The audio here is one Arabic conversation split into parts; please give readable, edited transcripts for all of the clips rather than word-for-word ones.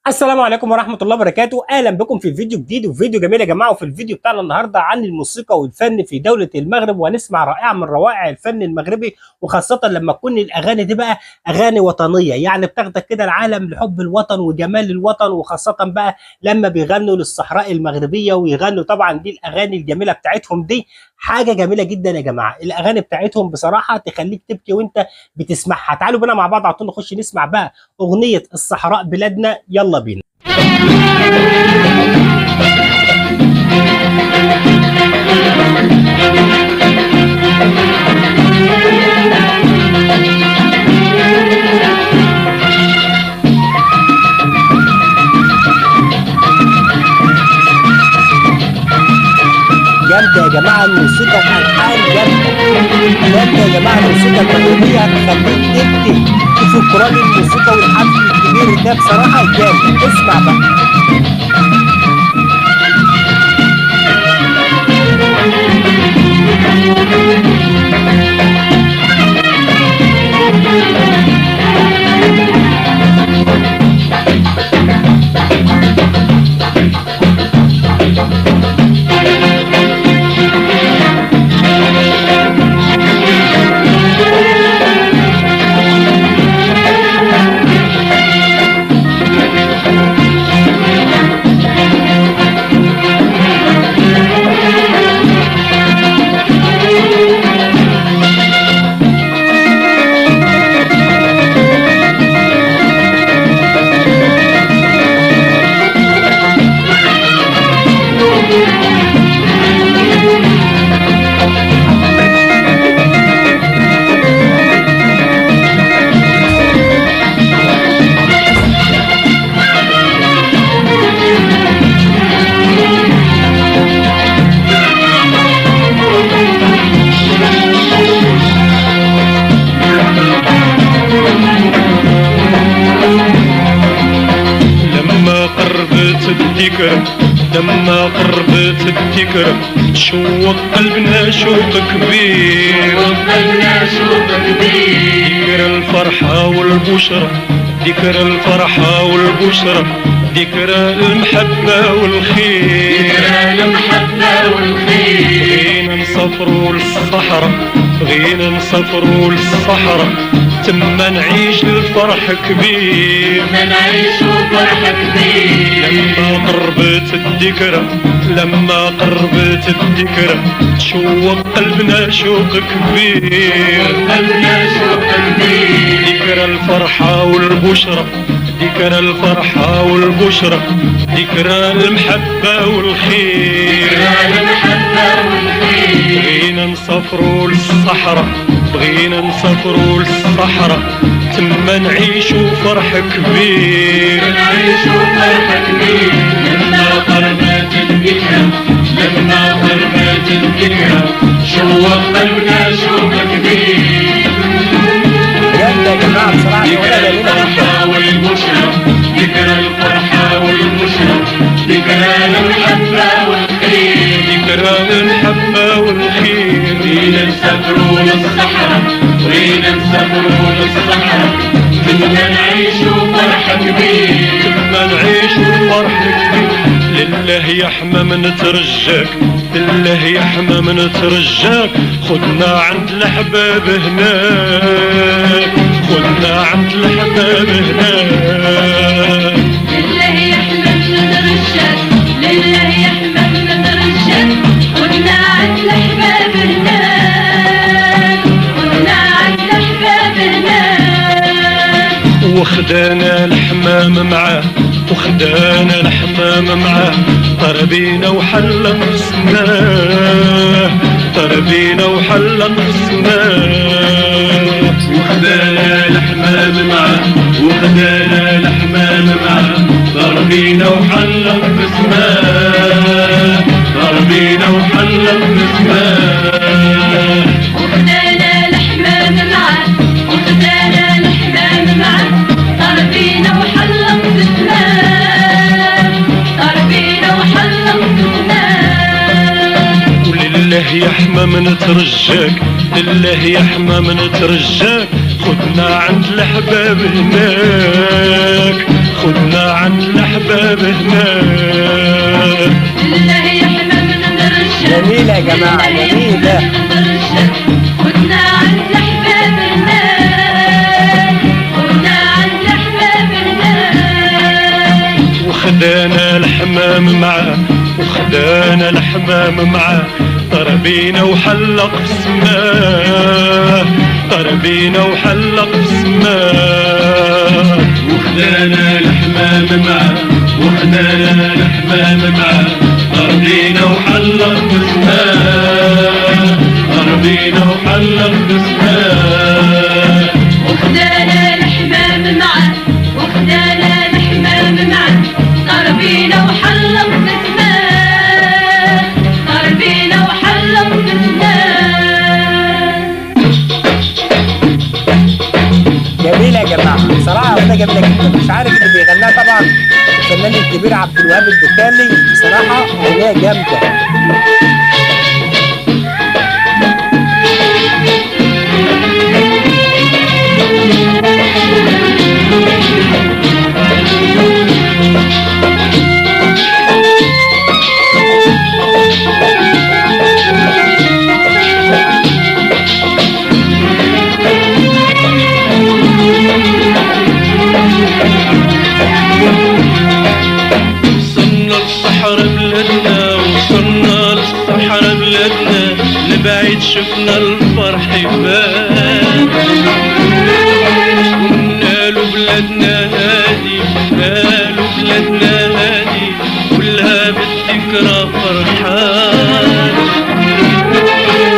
السلام عليكم ورحمة الله وبركاته. أهلا بكم في فيديو جديد وفيديو جميل يا جماعة. وفي الفيديو بتاعنا النهاردة عن الموسيقى والفن في دولة المغرب، وهنسمع رائعة من روائع الفن المغربي، وخاصة لما تكون الأغاني دي بقى أغاني وطنية، يعني بتاخدك كده العالم لحب الوطن وجمال الوطن، وخاصة بقى لما بيغنوا للصحراء المغربية ويغنوا طبعا دي الأغاني الجميلة بتاعتهم. دي حاجة جميلة جدا يا جماعة. الأغاني بتاعتهم بصراحة تخليك تبكي وأنت بتسمعها. تعالوا بينا مع بعض على طول نخش نسمع بقى أغنية الصحراء بلادنا. يلا بينا. جامدة يا جماعة الموسيقى والألحان، جامدة يا جماعة الموسيقى المغربية هتخليك تبكي. شوفوا القرآن الموسيقى والحفل الكبير ده بصراحة جامد. اسمع بقى. لما قربت الذكرى تشوق قلبنا شوق كبير، ذكرى الفرحة والبشرى، ذكرى الفرحة والبشرى، ذكرى المحبة والخير، غينا نسافروا للصحراء، غينا نسافروا للصحراء، تما نعيش الفرح كبير، لما قربت الذكرى، لما قربت الذكرى تشوق قلبنا شوق كبير، ذكرى الفرحة والبشرى، ذكرى الفرحة والبشرى، ذكرى المحبة والخير، بغينا نسافروا للصحراء، بغينا نسافروا للصحراء، تما نعيشوا فرح كبير، لما قربت الذكرى، لما قربت الذكرى شوق قلبنا شوق كبير، جامدة يا جماعة بصراحة. ذكرى الفرحة والبشرى، ذكرى الفرحة والبشرى، ذكرى المحبة والخير، ذكرى المحبة والخير، بغينا نسافروا للصحراء، بغينا نسافروا للصحراء، تما نعيشوا فرح كبير، تما نعيشوا فرح كبير، لله يا حمام نترجاك، لله يا حمام نترجاك، خدنا عند الأحباب هناك، خدنا عند الأحباب هناك، لله يا حمام نترجاك، لله يا حمام نترجاك، خدنا عند الأحباب هناك، خدنا عند الأحباب هناك، وخدانا الحمام معاه، وخدانا الحمام معاه، طربينا وحل قسناه، طربينا وحل قسناه، وخدانا الحمام معاه، وخدانا الحمام معاه، طربينا وحل قسناه، طربينا وحل قسناه، وخدانا الحمام معاه، وخدانا الحمام معاه، طربينا وحلق بسماه، طربينا وحلق بسماه، ولله يا حمام نترجاك لله يا حمام نترجاك خدنا عند الحباب هناك خدنا عند الحباب هناك لله يا حمام نرجاك جميلة يا جماعة جميلة. خدنا عند الأحباب هناك خدنا عند الأحباب هناك وخدانا الحمام معاه وخدانا الحمام معاه طار بينا وحلق في السماء طار بينا وحلق في السماء وخدانا الحمام معاه وخدانا الحمام معاه طار بينا وحلق في السماء طار بينا وحلق في السماء وخدانا الحمام معاه وخدانا الحمام معاه طار بينا وحلق في السماء طار بينا وحلق في السماء جميلة يا جماعة بصراحة أغنية جميلة جدا. مش عارف اللي بيغناها طبعا الفنان الكبير عبد الوهاب الدكالي. بصراحة أغنية جامدة. وصلنا للصحراء بلادنا وصلنا للصحراء بلادنا لبعيد شفنا الفرح يبان ونالوا بلادنا هادي نالوا بلادنا هادي كلها بالذكرى فرحان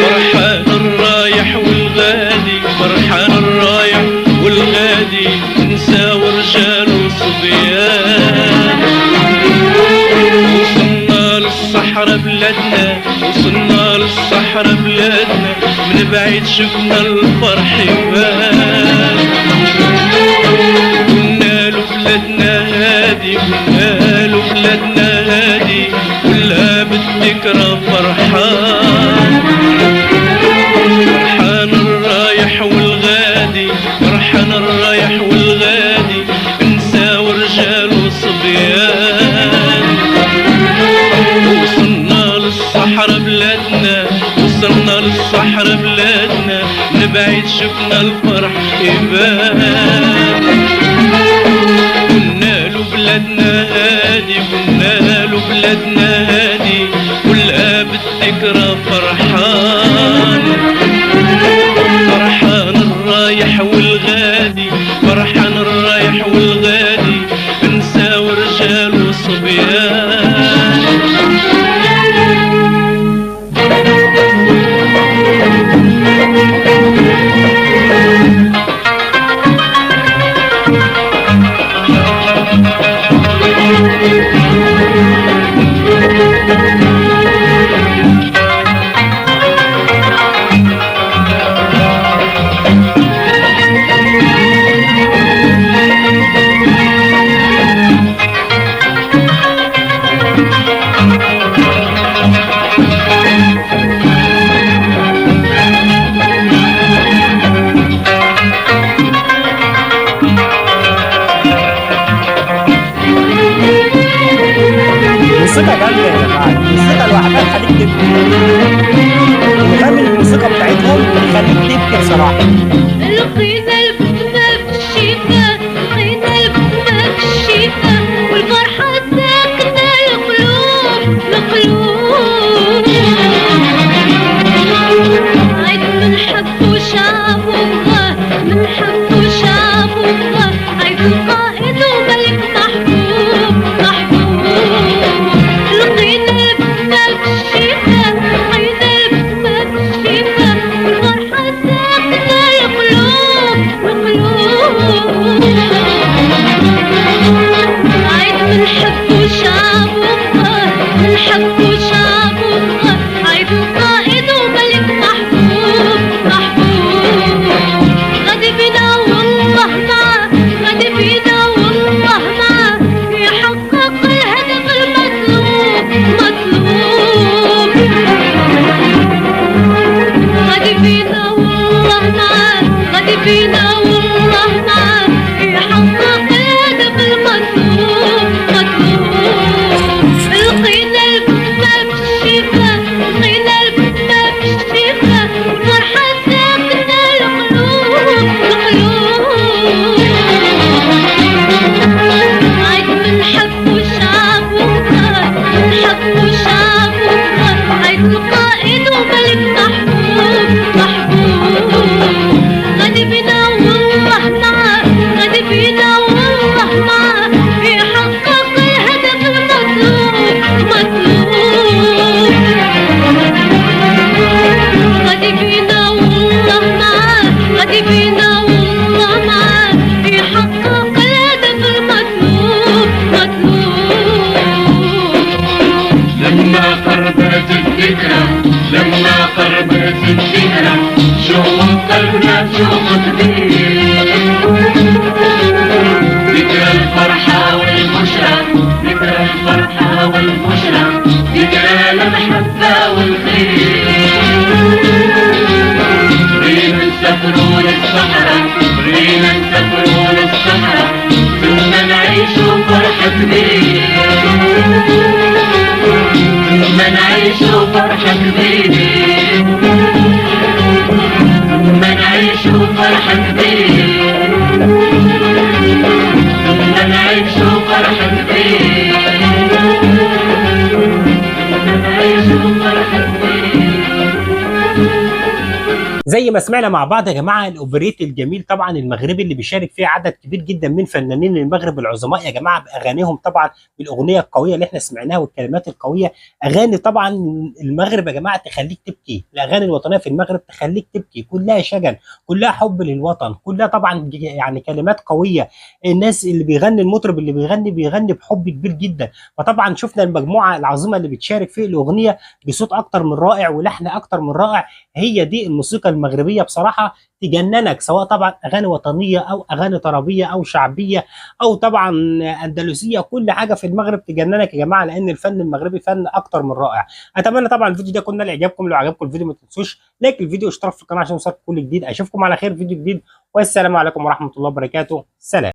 فرحان الرايح والغادي فرحان الرايح والغادي نساء ورجال وصبيان وصلنا للصحراء بلادنا وصلنا للصحراء بلادنا من بعيد شفنا الفرح يبان قلنا له بلادنا هادي قلنا له بلادنا هادي كلها بالذكرى فرحان فرحان الرايح والغادي فرحان الرايح والغادي نساء ورجال وصبيان وصلنا للصحراء بلادنا وصلنا للصحراء بلادنا نبعد شفنا الفرح يبان قلنا له بلادنا هادي قلنا له بلادنا هادي كلها بالذكرى فرحان فرحان الرايح والغادي فرحان الرايح والغادي نساء ورجال وصبيان موسيقى جامدة يا جماعة. الموسيقى لوحدها تخليك تبكي. وغني الموسيقى بتاعتهم بتخليك تبكي بصراحة. لقينا البسمة بالشفا لقينا البسمة بالشفا والفرحة ساكنة القلوب القلوب عيد منحب وشعب وبغاه منحب وشعب وبغاه عيد القائد وملك محبوب محبوب لقينا البسمة بالشفا لقينا البسمة بالشفا والفرحة ساكنة القلوب زي ما سمعنا مع بعض يا جماعه الاوبريت الجميل طبعا المغربي اللي بيشارك فيه عدد كبير جدا من فنانين المغرب العظماء يا جماعه باغانيهم طبعا، بالاغنيه القويه اللي احنا سمعناها والكلمات القويه. اغاني طبعا المغرب يا جماعه تخليك تبكي، الاغاني الوطنيه في المغرب تخليك تبكي، كلها شجن، كلها حب للوطن، كلها طبعا يعني كلمات قويه. الناس اللي بيغني، المطرب اللي بيغني بحب كبير جدا. فطبعا شفنا المجموعه العظيمه اللي بتشارك في الاغنيه بصوت اكتر من رائع ولحن اكتر من رائع. هي دي الموسيقى المغربيه بصراحه تجننك، سواء طبعا اغاني وطنيه او اغاني طربيه او شعبيه او طبعا اندلسيه، كل حاجه في المغرب تجننك يا جماعه، لان الفن المغربي فن اكتر من رائع. اتمنى طبعا الفيديو ده يكون نال اعجابكم. لو عجبكم الفيديو ما تنسوش لايك الفيديو واشتراك في القناه عشان يوصلكم كل جديد. اشوفكم على خير في فيديو جديد، والسلام عليكم ورحمه الله وبركاته. سلام.